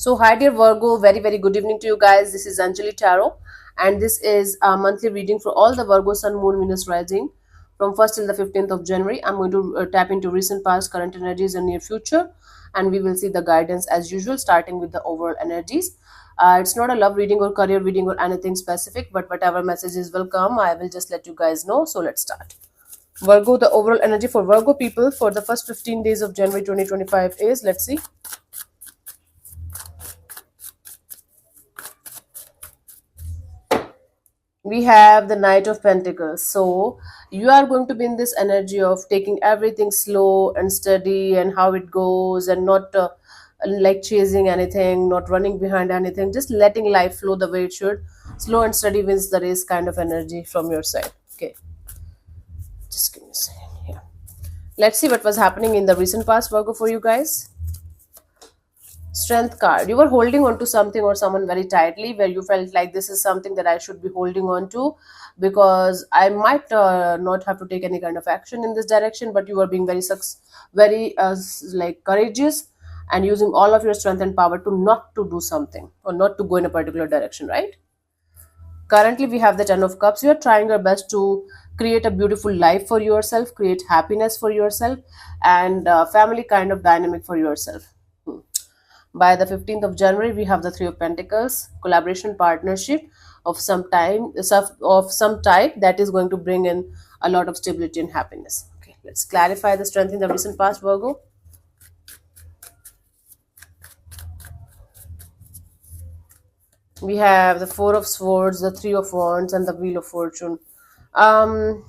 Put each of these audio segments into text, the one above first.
So, hi dear Virgo, very very good evening to you guys. This is Anjali Tarot, and this is a monthly reading for all the Virgo Sun, Moon, Venus rising from 1st till the 15th of January. I'm going to tap into recent past, current energies, and near future, and we will see the guidance as usual, starting with the overall energies. It's not a love reading or career reading or anything specific, but whatever messages will come, I will just let you guys know. So, let's start. Virgo, the overall energy for Virgo people for the first 15 days of January 2025 is, let's see. We have the Knight of Pentacles. So you are going to be in this energy of taking everything slow and steady and how it goes, and not like chasing anything, not running behind anything, just letting life flow the way it should. Slow and steady wins the race kind of energy from your side. Okay, just give me a second here. Let's see what was happening in the recent past, Virgo, for you guys. Strength card. You were holding on to something or someone very tightly, where you felt like this is something that I should be holding on to, because I might not have to take any kind of action in this direction, but you were being very like courageous and using all of your strength and power to not to do something or not to go in a particular direction, right? Currently, we have the Ten of Cups. You are trying your best to create a beautiful life for yourself, create happiness for yourself, and family kind of dynamic for yourself. Hmm. By the 15th of January, we have the Three of Pentacles, collaboration, partnership of some type that is going to bring in a lot of stability and happiness. Okay, let's clarify the strength in the recent past, Virgo. We have the Four of Swords, the Three of Wands, and the Wheel of Fortune. Um,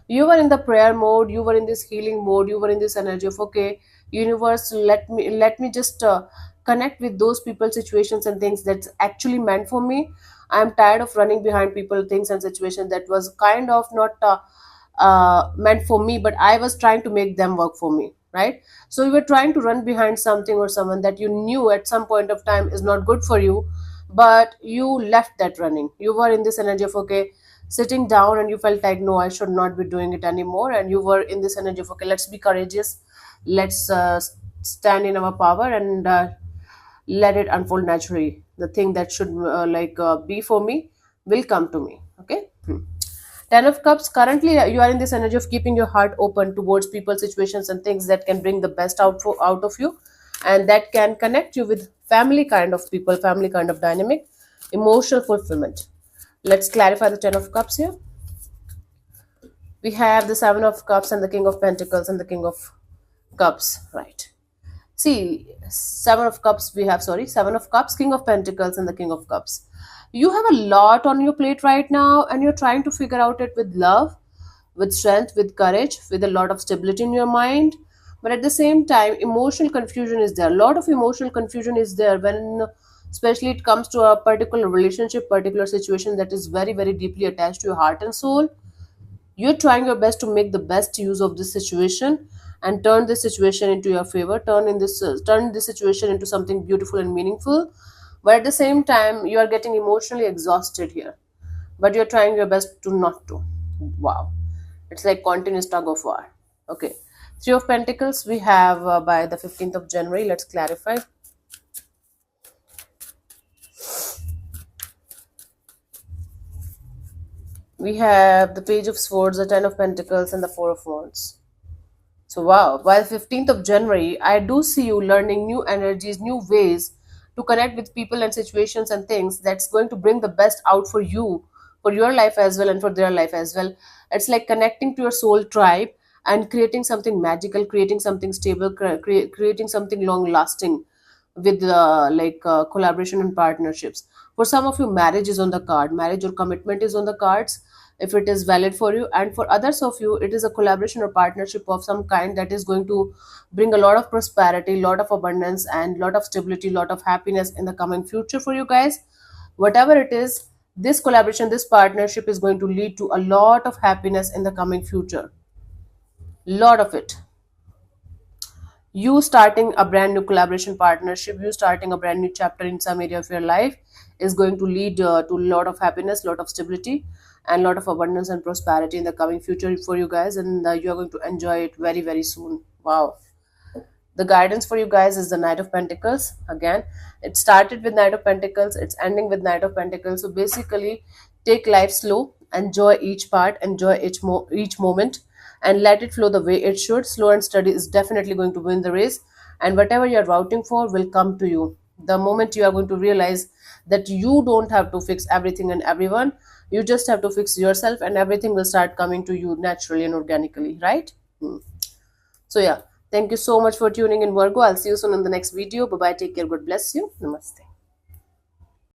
you were in the prayer mode, you were in this healing mode, you were in this energy of, okay, universe, let me just connect with those people, situations, and things that's actually meant for me. I'm tired of running behind people, things, and situations that was kind of not meant for me, but I was trying to make them work for me, right? So you were trying to run behind something or someone that you knew at some point of time is not good for you, but you left that running. You were in this energy of, okay, sitting down, and you felt like, no, I should not be doing it anymore, and you were in this energy of, okay, let's be courageous, let's stand in our power, and let it unfold naturally. The thing that should be for me will come to me. Okay. Ten of Cups. Currently, you are in this energy of keeping your heart open towards people, situations, and things that can bring the best out of you, and that can connect you with family kind of people, family kind of dynamic, emotional fulfillment. Let's clarify the Ten of Cups here. We have the Seven of Cups and the King of Pentacles and the King of Cups, right? See, Seven of Cups, King of Pentacles, and the King of Cups. You have a lot on your plate right now, and you're trying to figure out it with love, with strength, with courage, with a lot of stability in your mind. But at the same time, emotional confusion is there. A lot of emotional confusion is there when, especially, it comes to a particular relationship, particular situation that is very, very deeply attached to your heart and soul. You're trying your best to make the best use of this situation and turn this situation into your favor, turn this situation into something beautiful and meaningful. But at the same time, you are getting emotionally exhausted here, but you're trying your best to not to. Wow, it's like continuous tug of war. Okay, Three of Pentacles. We have by the 15th of January. Let's clarify. We have the Page of Swords, the Ten of Pentacles, and the Four of Wands. So, wow, by the 15th of January, I do see you learning new energies, new ways to connect with people and situations and things that's going to bring the best out for you, for your life as well, and for their life as well. It's like connecting to your soul tribe and creating something magical, creating something stable, creating something long lasting with collaboration and partnerships. For some of you, marriage is on the card, marriage or commitment is on the cards if it is valid for you, and for others of you, it is a collaboration or partnership of some kind that is going to bring a lot of prosperity, lot of abundance, and lot of stability, lot of happiness in the coming future for you guys. Whatever it is, this collaboration, this partnership is going to lead to a lot of happiness in the coming future, lot of it. You starting a brand new collaboration partnership, you starting a brand new chapter in some area of your life is going to lead to a lot of happiness, lot of stability, and lot of abundance and prosperity in the coming future for you guys, and you are going to enjoy it very very soon. Wow. The guidance for you guys is the Knight of Pentacles. Again, it started with Knight of Pentacles, it's ending with Knight of Pentacles. So basically, take life slow, enjoy each part, enjoy each moment, and let it flow the way it should. Slow and steady is definitely going to win the race, and whatever you're routing for will come to you. The moment you are going to realize that you don't have to fix everything and everyone, you just have to fix yourself, and everything will start coming to you naturally and organically, right? Hmm. So yeah, thank you so much for tuning in, Virgo. I'll see you soon in the next video. Bye bye. Take care. God bless you. Namaste.